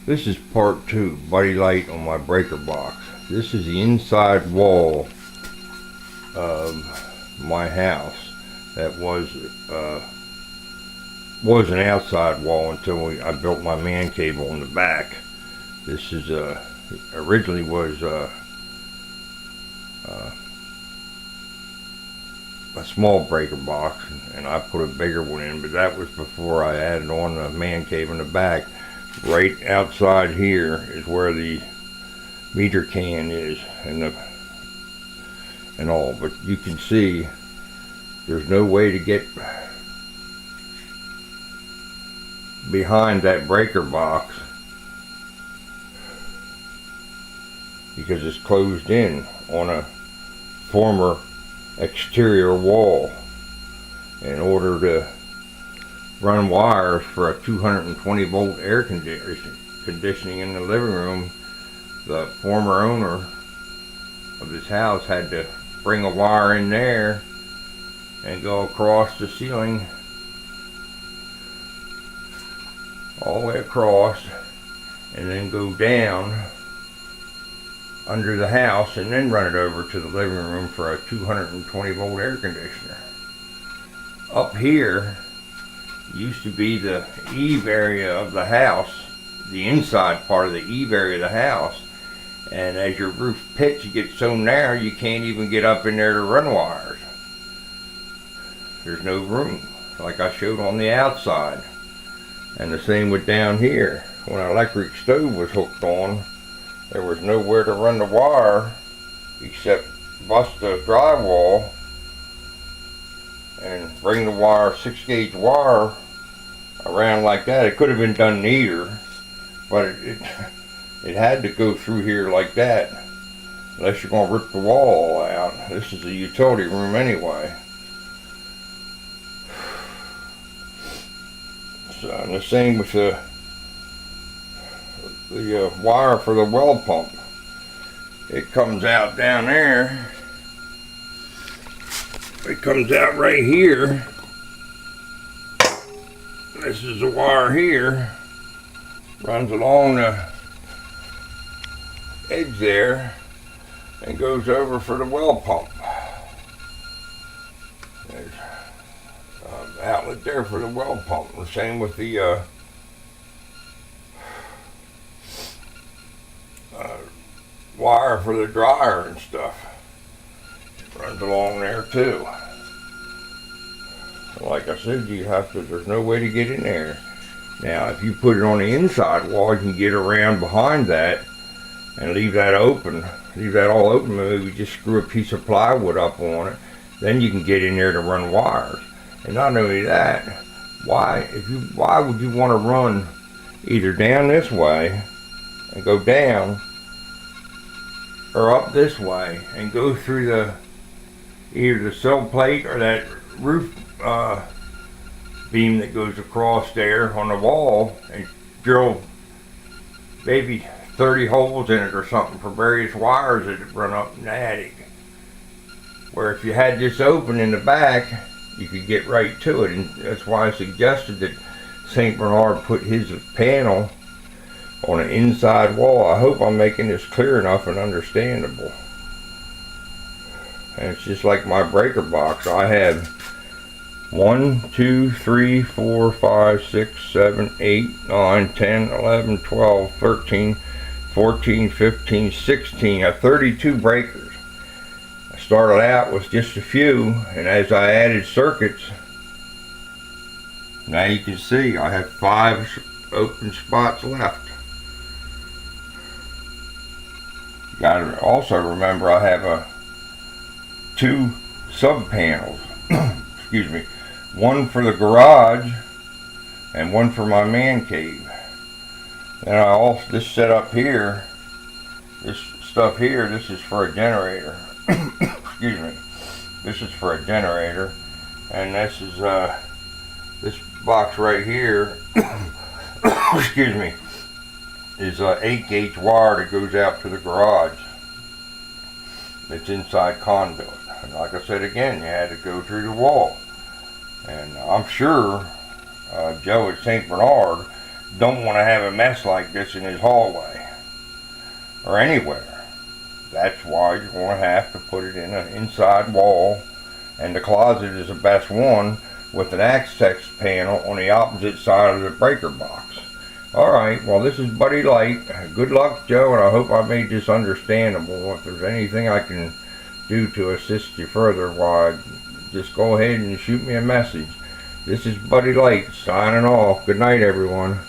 This is part 2, Buddy Light on my breaker box. This is the inside wall of my house. That was an outside wall until I built my man cave on the back. This is originally was a small breaker box, and I put a bigger one in, but that was before I added on the man cave in the back. Right outside here is where the meter can is and all, but you can see there's no way to get behind that breaker box because it's closed in on a former exterior wall. In order to run wires for a 220 volt air conditioning in the living room, the former owner of this house had to bring a wire in there and go across the ceiling all the way across and then go down under the house and then run it over to the living room for a 220 volt air conditioner. Up here used to be the eave area of the house, the inside part of the eave area of the house, and as your roof pitch gets so narrow you can't even get up in there to run wires. There's no room, like I showed on the outside. And the same with down here. When an electric stove was hooked on, there was nowhere to run the wire except bust the drywall and bring the wire, 6-gauge wire, around like that. It could have been done neater, but it had to go through here like that, unless you're going to rip the wall out. This is a utility room anyway. So, and the same with the wire for the well pump. It comes out down there. It comes out right here. This is the wire here. Runs along the edge there and goes over for the well pump. There's an outlet there for the well pump. The same with the wire for the dryer and stuff. It runs along there too. Like I said, there's no way to get in there. Now, if you put it on the inside wall, you can get around behind that and leave that open. Leave that all open. Maybe just screw a piece of plywood up on it. Then you can get in there to run wires. And not only that, why would you want to run either down this way and go down, or up this way and go through either the sill plate or that roof beam that goes across there on the wall and drill maybe 30 holes in it or something for various wires that run up in the attic. Where if you had this open in the back, you could get right to it, and that's why I suggested that St. Bernard put his panel on an inside wall. I hope I'm making this clear enough and understandable. And it's just like my breaker box. I have 1, 2, 3, 4, 5, 6, 7, 8, 9, 10, 11, 12, 13, 14, 15, 16. I have 32 breakers. I started out with just a few, and as I added circuits, now you can see I have 5 open spots left. You gotta also remember I have 2 sub panels. Excuse me. One for the garage and one for my man cave. Then this setup here, this stuff here, this is for a generator. Excuse me. This is for a generator, and this is this box right here. Excuse me. Is a 8-gauge wire that goes out to the garage. It's inside conduit. And like I said again, you had to go through the wall. And I'm sure Joe at St. Bernard don't want to have a mess like this in his hallway or anywhere. That's why you're going to have to put it in an inside wall, and the closet is the best one with an access panel on the opposite side of the breaker box. Alright, well, this is Buddy Light. Good luck, Joe, and I hope I made this understandable. If there's anything I can do to assist you further, why, just go ahead and shoot me a message. This is Buddy Light signing off. Good night, everyone.